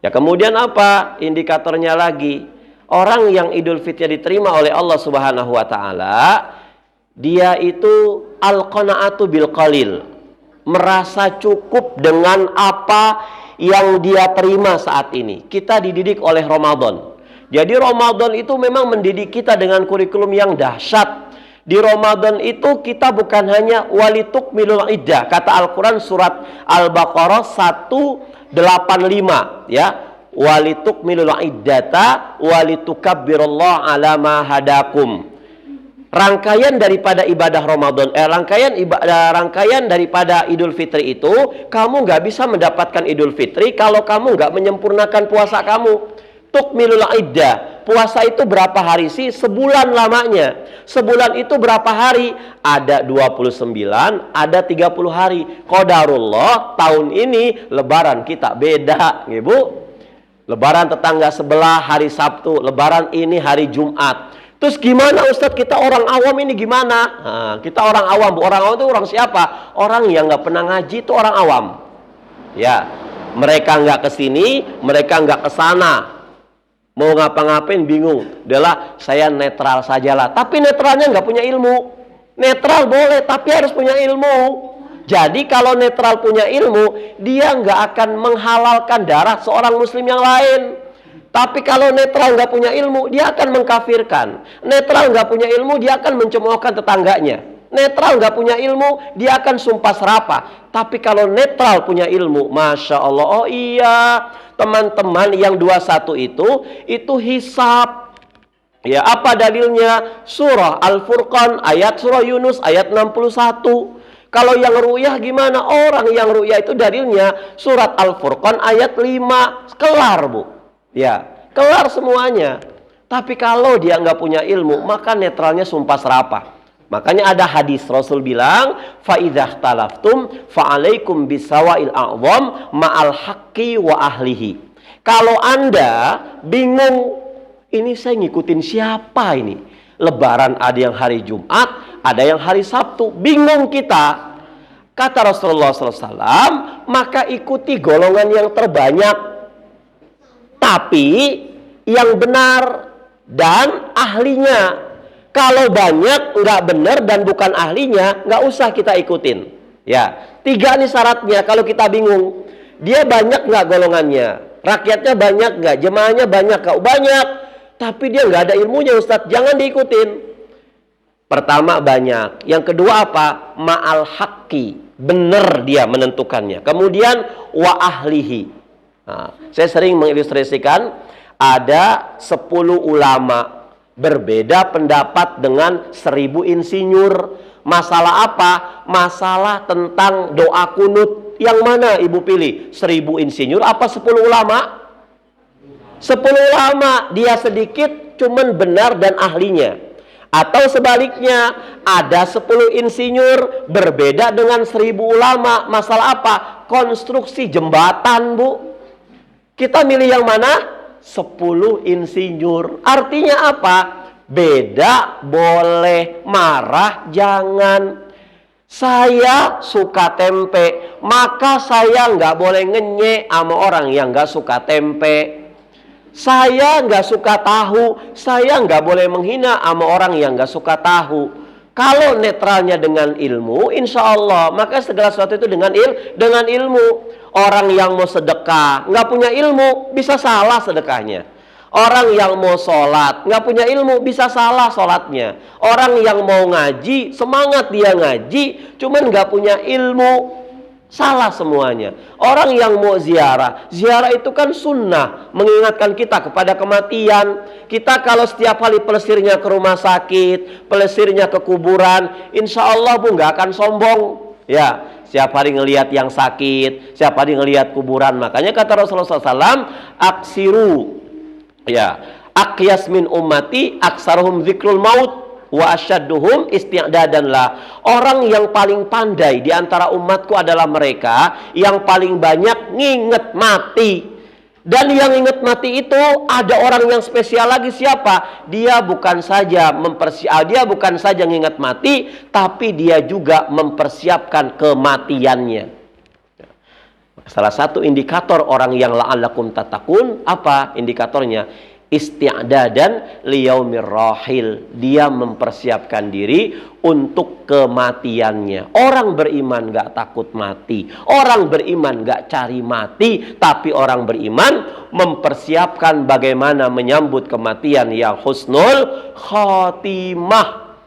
kemudian apa indikatornya lagi? Orang yang Idul Fitri diterima oleh Allah Subhanahu Wa Taala, dia itu al-qanaatu bil qalil, merasa cukup dengan apa yang dia terima saat ini. Kita dididik oleh Ramadan. Jadi Ramadan itu memang mendidik kita dengan kurikulum yang dahsyat. Di Ramadan itu kita bukan hanya walitukmilul iddah. Kata Al-Quran surat Al-Baqarah 185, ya. Walitukmilul iddata walitukabbirullah ala ma hadakum. Rangkaian daripada ibadah Ramadan, rangkaian daripada Idul Fitri itu, kamu nggak bisa mendapatkan Idul Fitri kalau kamu nggak menyempurnakan puasa kamu. Tukmilul iddah. Puasa itu berapa hari sih? Sebulan lamanya. Sebulan itu berapa hari? Ada 29, ada 30 hari. Qadarullah tahun ini lebaran kita beda, Bu. Lebaran tetangga sebelah hari Sabtu, lebaran ini hari Jumat. Terus gimana Ustadz, kita orang awam ini gimana? Nah, kita orang awam, orang awam itu orang siapa? Orang yang nggak pernah ngaji itu orang awam. Ya, mereka nggak kesini, mereka nggak kesana. Mau ngapa-ngapain bingung. Udahlah, saya netral sajalah. Tapi netralnya nggak punya ilmu. Netral boleh, tapi harus punya ilmu. Jadi kalau netral punya ilmu, dia nggak akan menghalalkan darah seorang muslim yang lain. Tapi kalau netral nggak punya ilmu, dia akan mengkafirkan. Netral nggak punya ilmu, dia akan mencemoohkan tetangganya. Netral nggak punya ilmu, dia akan sumpah serapah. Tapi kalau netral punya ilmu, Masya Allah, oh iya, teman-teman yang 21 itu hisab. Ya, apa dalilnya? Surah Al-Furqan, surah Yunus, ayat 61. Kalau yang ru'yah gimana? Orang yang ru'yah itu dalilnya surat Al-Furqan ayat 5. Kelar, Bu. Ya, kelar semuanya. Tapi kalau dia nggak punya ilmu, maka netralnya sumpah serapah. Makanya ada hadis Rasul bilang, fa idzah talaftum fa alaikum bisawail a'zam ma'al haqqi wa ahlihi. Kalau Anda bingung, ini saya ngikutin siapa ini? Lebaran ada yang hari Jumat, ada yang hari Sabtu, bingung kita. Kata Rasulullah SAW, maka ikuti golongan yang terbanyak, tapi yang benar dan ahlinya. Kalau banyak nggak benar dan bukan ahlinya, nggak usah kita ikutin. Ya, 3 nih syaratnya. Kalau kita bingung, dia banyak nggak golongannya, rakyatnya banyak nggak, jemaahnya banyak nggak? Banyak, tapi dia nggak ada ilmunya, Ustadz, jangan diikutin. Pertama banyak, yang kedua apa? Ma'al haqqi, benar dia menentukannya. Kemudian wa ahlihi. Nah, saya sering mengilustrasikan, ada 10 ulama berbeda pendapat dengan 1000 insinyur. Masalah apa? Masalah tentang doa kunut. Yang mana ibu pilih? 1000 insinyur apa 10 ulama? 10 ulama, dia sedikit cuman benar dan ahlinya. Atau sebaliknya, ada 10 insinyur berbeda dengan 1000 ulama. Masalah apa? Konstruksi jembatan, Bu. Kita milih yang mana? 10 insinyur. Artinya apa? Beda boleh, marah jangan. Saya suka tempe, maka saya nggak boleh ngenyek sama orang yang nggak suka tempe. Saya nggak suka tahu, saya nggak boleh menghina sama orang yang nggak suka tahu. Kalau netralnya dengan ilmu, insya Allah, maka segala sesuatu itu dengan ilmu. Orang yang mau sedekah, nggak punya ilmu, bisa salah sedekahnya. Orang yang mau sholat, nggak punya ilmu, bisa salah sholatnya. Orang yang mau ngaji, semangat dia ngaji, cuman nggak punya ilmu, salah semuanya. Orang yang mau ziarah, ziarah itu kan sunnah, mengingatkan kita kepada kematian. Kita kalau setiap kali pelesirnya ke rumah sakit, pelesirnya ke kuburan, insya Allah, Bu, nggak akan sombong. Ya, setiap hari ngelihat yang sakit, setiap hari ngelihat kuburan. Makanya kata Rasulullah SAW, aksiru, ya, aqyas min ummati aksaruhum zikrul maut wa asyadduhum isti'dadan lah. Orang yang paling pandai di antara umatku adalah mereka yang paling banyak nginget mati. Dan yang ingat mati itu ada orang yang spesial lagi, siapa? Dia bukan saja ngingat mati, tapi dia juga mempersiapkan kematiannya. Salah satu indikator orang yang la'allakum tattaqun, apa indikatornya? Isti'dadan liyaumir rahil. Dia mempersiapkan diri untuk kematiannya. Orang beriman gak takut mati, orang beriman gak cari mati, tapi orang beriman mempersiapkan bagaimana menyambut kematian yang husnul khotimah.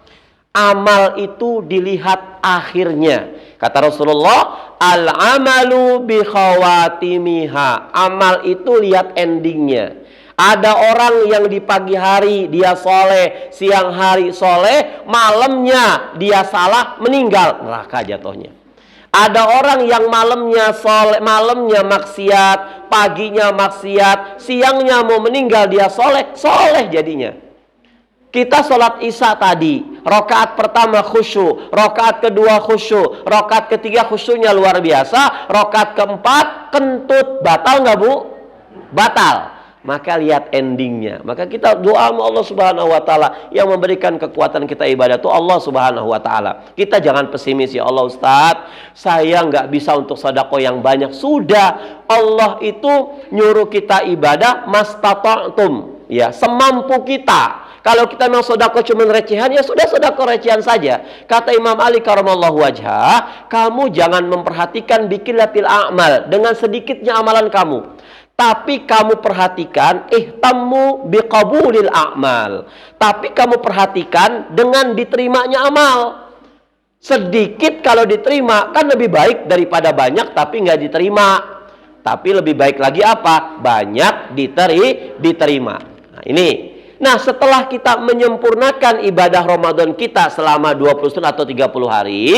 Amal itu dilihat akhirnya. Kata Rasulullah, al-amalu bi khawatimiha. Amal itu lihat endingnya. Ada orang yang di pagi hari dia soleh, siang hari soleh, malamnya dia salah, meninggal, neraka jatuhnya. Ada orang yang malamnya soleh, malamnya maksiat, paginya maksiat, siangnya mau meninggal dia soleh, soleh jadinya. Kita sholat isya tadi, rakaat pertama khusyuk, rakaat kedua khusyuk, rakaat ketiga khusyuknya luar biasa, rakaat keempat kentut, batal nggak, Bu? Batal. maka lihat endingnya. Maka kita doa sama Allah Subhanahu wa taala, yang memberikan kekuatan kita ibadah itu Allah Subhanahu wa taala. Kita jangan pesimis, ya Allah Ustadz, saya nggak bisa untuk sedekah yang banyak. Sudah, Allah itu nyuruh kita ibadah mastata'tum, ya, semampu kita. Kalau kita memang sedekah cuma recehan, ya sudah sedekah recehan saja. Kata Imam Ali karamallahu wajhah, kamu jangan memperhatikan biqillatil a'mal, dengan sedikitnya amalan kamu. Tapi kamu perhatikan ihtammu biqabulil a'mal. Tapi kamu perhatikan dengan diterimanya amal. Sedikit kalau diterima kan lebih baik daripada banyak tapi nggak diterima. Tapi lebih baik lagi apa? Banyak diterima. Nah, ini. Nah, setelah kita menyempurnakan ibadah Ramadan kita selama 20 atau 30 hari,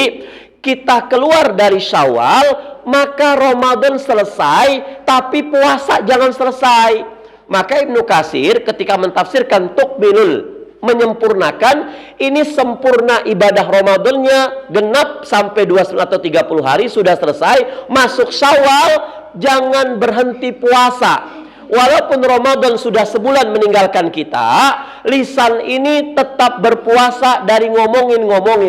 kita keluar dari Syawal, maka Ramadan selesai, tapi puasa jangan selesai. Maka Ibnu Katsir ketika mentafsirkan tukmilul, menyempurnakan, ini sempurna ibadah Ramadannya, genap sampai 29 atau 30 hari sudah selesai, masuk Syawal, jangan berhenti puasa. Walaupun Ramadan sudah sebulan meninggalkan kita, lisan ini tetap berpuasa dari ngomongin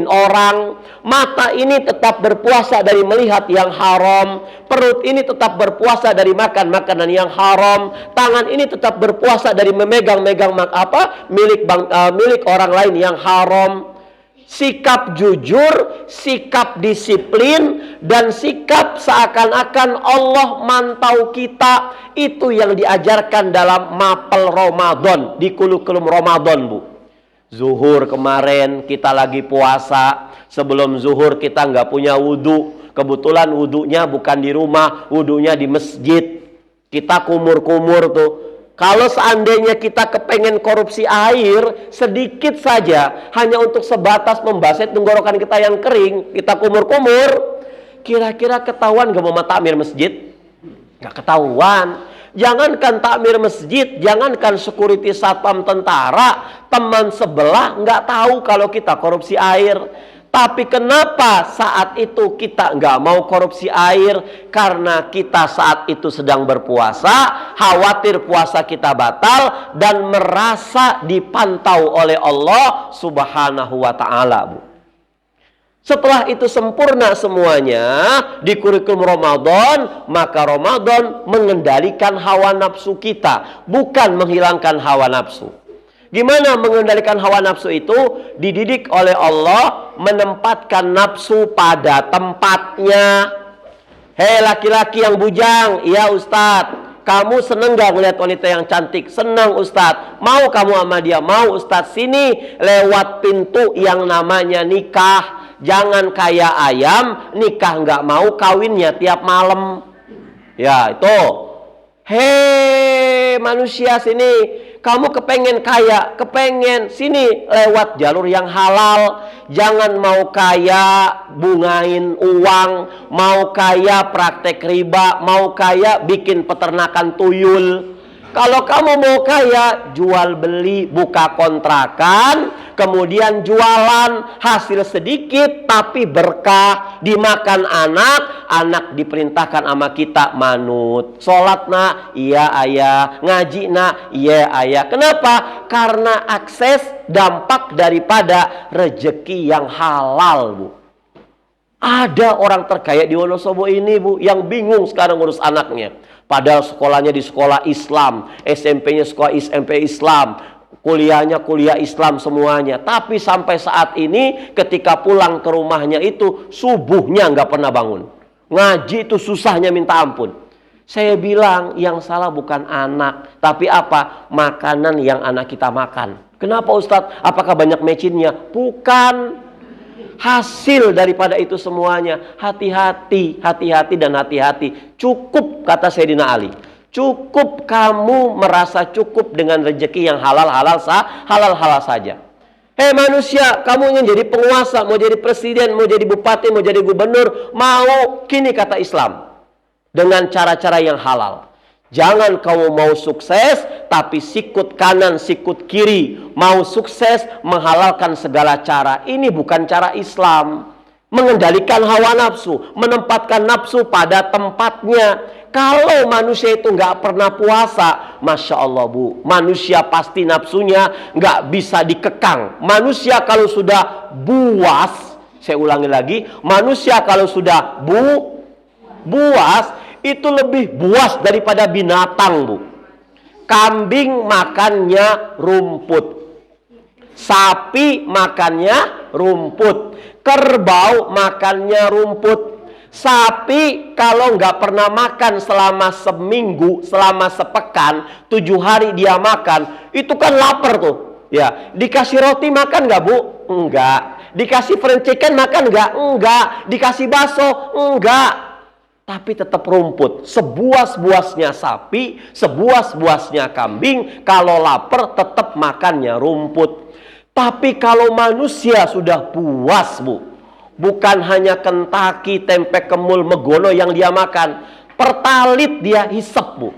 orang, mata ini tetap berpuasa dari melihat yang haram, perut ini tetap berpuasa dari makan makanan yang haram, tangan ini tetap berpuasa dari memegang-megang milik orang lain yang haram. Sikap jujur, sikap disiplin, dan sikap seakan-akan Allah mantau kita, itu yang diajarkan dalam mapel Ramadan, di kurikulum Ramadan, Bu. Zuhur kemarin kita lagi puasa, sebelum zuhur kita nggak punya wudhu, kebetulan wudhunya bukan di rumah, wudhunya di masjid, kita kumur-kumur tuh. Kalau seandainya kita kepengen korupsi air sedikit saja, hanya untuk sebatas membasahi tenggorokan kita yang kering, kita kumur-kumur, kira-kira ketahuan gak mau takmir masjid? Gak ketahuan. Jangankan takmir masjid, jangankan security satpam tentara, teman sebelah nggak tahu kalau kita korupsi air. Tapi kenapa saat itu kita nggak mau korupsi air? Karena kita saat itu sedang berpuasa, khawatir puasa kita batal, dan merasa dipantau oleh Allah Subhanahu wa ta'ala, Bu. Setelah itu sempurna semuanya di kurikulum Ramadan, maka Ramadan mengendalikan hawa nafsu kita, bukan menghilangkan hawa nafsu. Gimana mengendalikan hawa nafsu itu? Dididik oleh Allah menempatkan nafsu pada tempatnya. Hei laki-laki yang bujang, iya Ustadz, kamu seneng gak ngeliat wanita yang cantik? Senang Ustadz. Mau kamu sama dia? Mau Ustadz. Sini lewat pintu yang namanya nikah. Jangan kayak ayam, nikah nggak mau, kawinnya tiap malam. Ya itu. Hei manusia sini, kamu kepengen kaya, kepengen, sini lewat jalur yang halal. Jangan mau kaya bungain uang, mau kaya praktek riba, mau kaya bikin peternakan tuyul. Kalau kamu mau kaya, jual beli, buka kontrakan, kemudian jualan, hasil sedikit tapi berkah, dimakan anak, anak diperintahkan sama kita manut. Sholat nak, iya ayah. Ngaji nak, iya ayah. Kenapa? Karena akses dampak daripada rezeki yang halal, Bu. Ada orang terkaya di Wonosobo ini, Bu, yang bingung sekarang ngurus anaknya. Padahal sekolahnya di sekolah Islam, SMP-nya sekolah SMP Islam, kuliahnya kuliah Islam semuanya. Tapi sampai saat ini ketika pulang ke rumahnya itu subuhnya nggak pernah bangun. Ngaji itu susahnya minta ampun. Saya bilang yang salah bukan anak, tapi apa? Makanan yang anak kita makan. Kenapa Ustadz? Apakah banyak mecinnya? Bukan. Hasil daripada itu semuanya. Hati-hati, hati-hati dan hati-hati. Cukup, kata Sayyidina Ali. Cukup kamu merasa cukup dengan rezeki yang halal-halal saja. Hei manusia, kamu ingin jadi penguasa, mau jadi presiden, mau jadi bupati, mau jadi gubernur, mau kini kata Islam. Dengan cara-cara yang halal. Jangan kamu mau sukses, tapi sikut kanan, sikut kiri. Mau sukses, menghalalkan segala cara. Ini bukan cara Islam. Mengendalikan hawa nafsu, menempatkan nafsu pada tempatnya. Kalau manusia itu nggak pernah puasa, Masya Allah Bu, manusia pasti nafsunya nggak bisa dikekang. Manusia kalau sudah buas, saya ulangi lagi, manusia kalau sudah buas, itu lebih buas daripada binatang Bu. Kambing makannya rumput, sapi makannya rumput, kerbau makannya rumput. Sapi kalau nggak pernah makan selama seminggu, selama sepekan, 7 hari dia makan, itu kan lapar tuh. Ya, dikasih roti makan nggak Bu? Enggak. Dikasih fried chicken makan nggak? Enggak. Dikasih bakso? Enggak. Tapi tetap rumput. Sebuas-buasnya sapi, sebuas-buasnya kambing, kalau lapar tetap makannya rumput. Tapi kalau manusia sudah puas Bu, bukan hanya kentaki, tempe kemul, megono yang dia makan, pertalit dia hisap Bu,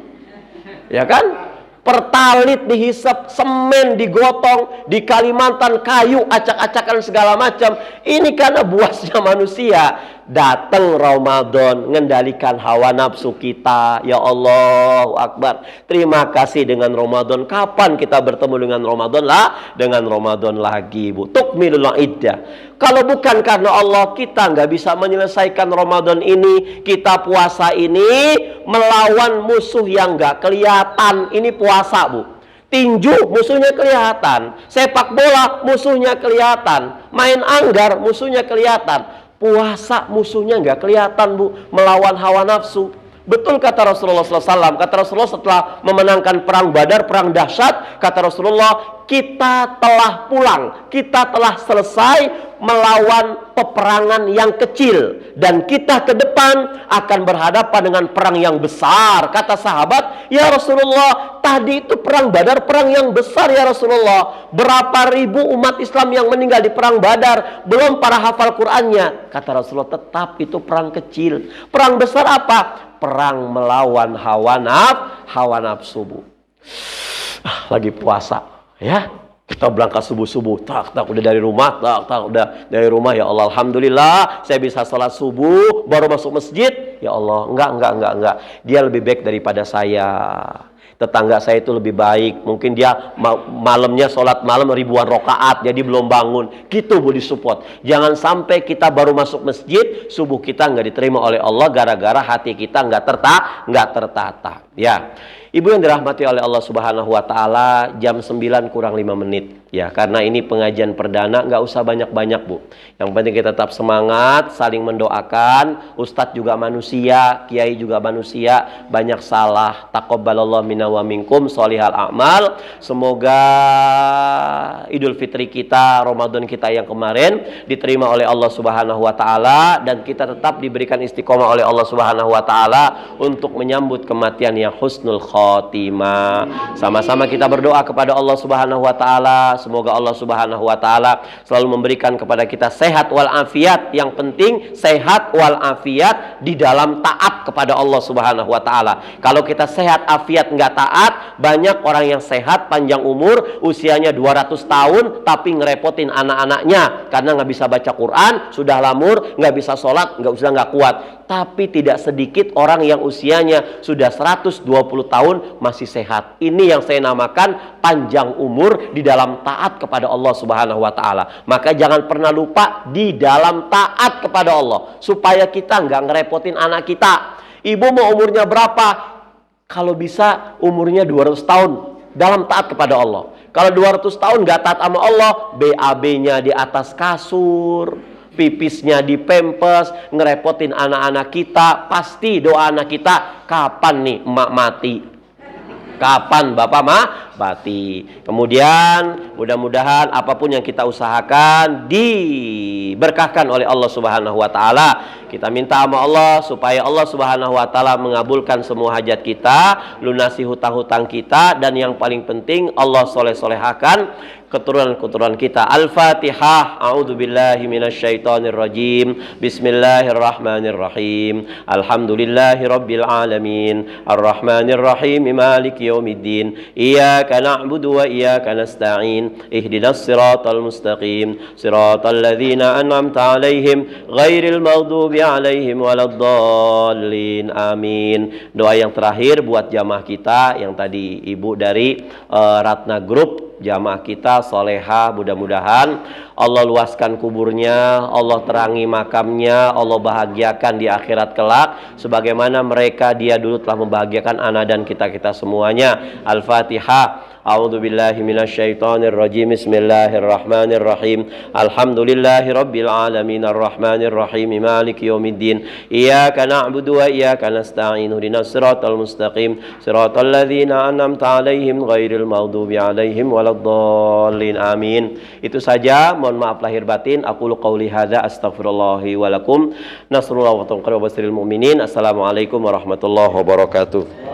ya kan? Pertalit dihisap, semen digotong, di Kalimantan kayu acak-acakan segala macam. Ini karena buasnya manusia. Datang Ramadan, ngendalikan hawa nafsu kita. Ya Allah Akbar. Terima kasih dengan Ramadan. Kapan kita bertemu dengan Ramadan lah? Dengan Ramadan lagi Bu. Tukmilul iddah. Kalau bukan karena Allah, kita nggak bisa menyelesaikan Ramadan ini. Kita puasa ini melawan musuh yang nggak kelihatan. Ini puasa Bu. Tinju musuhnya kelihatan, sepak bola musuhnya kelihatan, main anggar musuhnya kelihatan. Puasa musuhnya nggak kelihatan Bu, melawan hawa nafsu. Betul kata Rasulullah SAW. Kata Rasulullah setelah memenangkan perang Badar, perang dahsyat, kata Rasulullah, kita telah pulang, kita telah selesai melawan peperangan yang kecil, dan kita ke depan akan berhadapan dengan perang yang besar. Kata sahabat, ya Rasulullah, tadi itu perang Badar, perang yang besar ya Rasulullah. Berapa ribu umat Islam yang meninggal di perang Badar, belum para hafal Qur'annya. Kata Rasulullah, tetap itu perang kecil. Perang besar apa? Perang melawan hawa nafsu Bu. Lagi puasa ya, kita berangkat subuh-subuh, tak udah dari rumah, udah dari rumah. Ya Allah, alhamdulillah saya bisa sholat subuh, baru masuk masjid. Ya Allah, enggak, dia lebih baik daripada saya. Tetangga saya itu lebih baik, mungkin dia malamnya sholat malam ribuan rakaat, jadi belum bangun. Gitu Bu, disupport. Jangan sampai kita baru masuk masjid, subuh kita nggak diterima oleh Allah gara-gara hati kita nggak tertata. Ya, Ibu yang dirahmati oleh Allah Subhanahu Wa Taala, jam 9 kurang 5 menit. Ya, karena ini pengajian perdana, nggak usah banyak-banyak Bu. Yang penting kita tetap semangat, saling mendoakan. Ustadz juga manusia, kiai juga manusia, banyak salah. Taqabbalallahu minna wa minkum sholihal a'mal. Semoga Idul Fitri kita, Ramadan kita yang kemarin diterima oleh Allah Subhanahu Wa Taala, dan kita tetap diberikan istiqomah oleh Allah Subhanahu Wa Taala untuk menyambut kematian yang husnul khotimah. Sama-sama kita berdoa kepada Allah Subhanahu Wa Taala. Semoga Allah Subhanahu Wa Taala selalu memberikan kepada kita sehat wal afiat. Yang penting sehat wal afiat di dalam taat kepada Allah Subhanahu Wa Taala. Kalau kita sehat afiat nggak taat, banyak orang yang sehat panjang umur, usianya 200 tahun tapi ngerepotin anak-anaknya karena nggak bisa baca Quran, sudah lamur, nggak bisa sholat, nggak kuat. Tapi tidak sedikit orang yang usianya sudah 120 tahun masih sehat. Ini yang saya namakan panjang umur di dalam taat kepada Allah Subhanahu Wa Taala. Maka jangan pernah lupa di dalam taat kepada Allah, supaya kita nggak ngerepotin anak kita. Ibu mau umurnya berapa? Kalau bisa umurnya 200 tahun dalam taat kepada Allah. Kalau 200 tahun nggak taat sama Allah, BAB-nya di atas kasur, pipisnya di pempes, ngerepotin anak-anak kita. Pasti doa anak kita, kapan nih emak mati? Kapan bapak mati? Kemudian mudah-mudahan apapun yang kita usahakan diberkahkan oleh Allah Subhanahu Wa Taala. Kita minta sama Allah supaya Allah Subhanahu Wa Taala mengabulkan semua hajat kita, lunasi hutang-hutang kita, dan yang paling penting Allah soleh-solehakan keturunan-keturunan kita. Al-Fatihah. A'udzubillahi minasyaitonirrajim. Bismillahirrahmanirrahim. Alhamdulillahirabbil alamin. Arrahmanirrahim. Maliki yaumiddin. Iyyaka iyyaka na'budu wa iyyaka nasta'in ihdinas siratal mustaqim siratal ladzina an'amta 'alaihim ghairil maghdubi 'alaihim waladdallin. Amin. Doa yang terakhir buat jamaah kita yang tadi ibu dari Ratna Group, jamaah kita soleha, mudah-mudahan Allah luaskan kuburnya, Allah terangi makamnya, Allah bahagiakan di akhirat kelak sebagaimana mereka dia dulu telah membahagiakan ana dan kita-kita semuanya. Al-Fatihah. A'udzu billahi minasyaitonir rajim. Bismillahirrahmanirrahim. Alhamdulillahi rabbil alamin arrahmanir rahim maliki yaumiddin. Iyyaka na'budu wa iyyaka nasta'in ihdinas siratal mustaqim siratal ladzina an'amta 'alaihim ghairil maghdubi 'alaihim waladdallin. Amin. Itu saja, mohon maaf lahir batin. Aqulu qauli hadza astaghfirullahi wa lakum. Nasrullah wa tawfiq wa basiril mu'minin. Assalamualaikum warahmatullahi wabarakatuh.